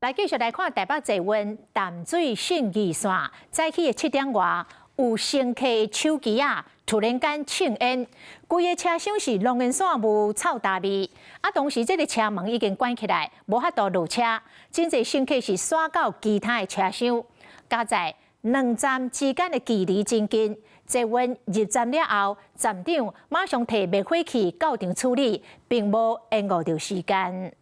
来继续来看台北坐运淡水信义线早起的7点外，有乘客的手机突然间呛烟，规个车厢是龙眼线无臭大味。同时这个车门已经关起来，无法度落车。真侪乘客是驶到其他的车厢。加在两站之间的距离真近，坐运入站了后，站长马上摕灭火器到场处理，并无延误到时间。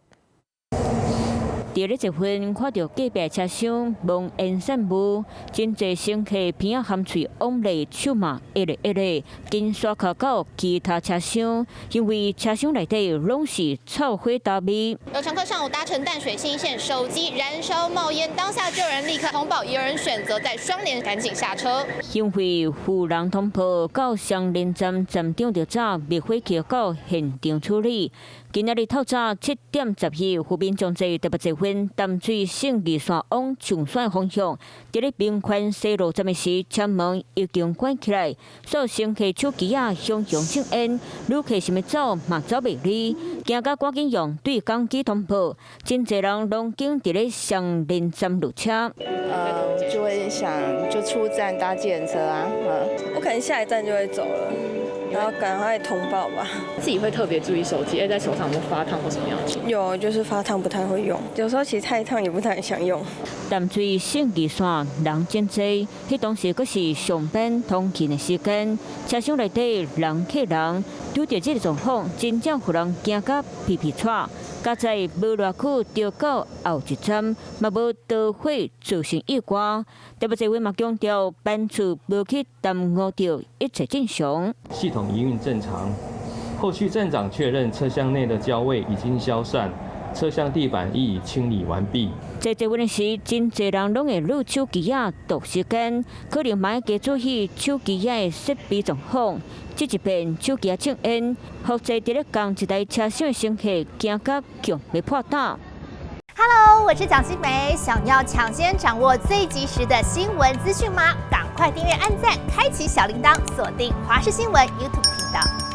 伫咧一份看到隔壁车厢冒烟散雾，真侪乘客鼻仔含喙往内手嘛一咧一咧，紧刷靠到其他车厢，因为车厢内底拢是臭灰大味。有乘客上午搭乘淡水新线，手机燃烧冒烟，当下就有人立刻通报，也有人选择在双连赶紧下车。因为有人通报到双连站站长就早灭火器到现场处理。今仔日透早7点12，有民众在台北坐运淡水信义线往上山方向，伫咧平宽西路站的时，车门已经关起来，所有乘客手机向向呛烟，旅客想要走嘛走袂离，惊到赶紧用对讲机通报，真侪人拢经伫咧双连站落车。就会想就出站搭计程车啊，我可能下一站就会走了。 然后赶快通报吧。自己会特别注意手机，在手上有没有发烫或什么样子？有，就是发烫不太会用，有时候其实太烫也不太想用。淡水信义线人真多，迄当时阁是上班通勤的时间，车厢内底人客人，拄到这个状况，真正互人惊到皮皮喘。加在无偌久就到后一站，嘛无导火造成意外。台北坐运嘛强调，班次无去耽误到一切正常。系统营运正常。后续站长确认车厢内的焦味已经消散，车厢地板亦已清理完毕。在坐运时，真侪人拢会攞手机度时间，可能嘛要加注意手机的设备状况。这一遍手机呛烟，或者伫咧共一台车厢的乘客惊到强要破胆。Hello， 我是蒋欣梅，想要抢先掌握最及时的新闻资讯吗？赶快订阅、按赞、开启小铃铛，锁定华视新闻 YouTube 频道。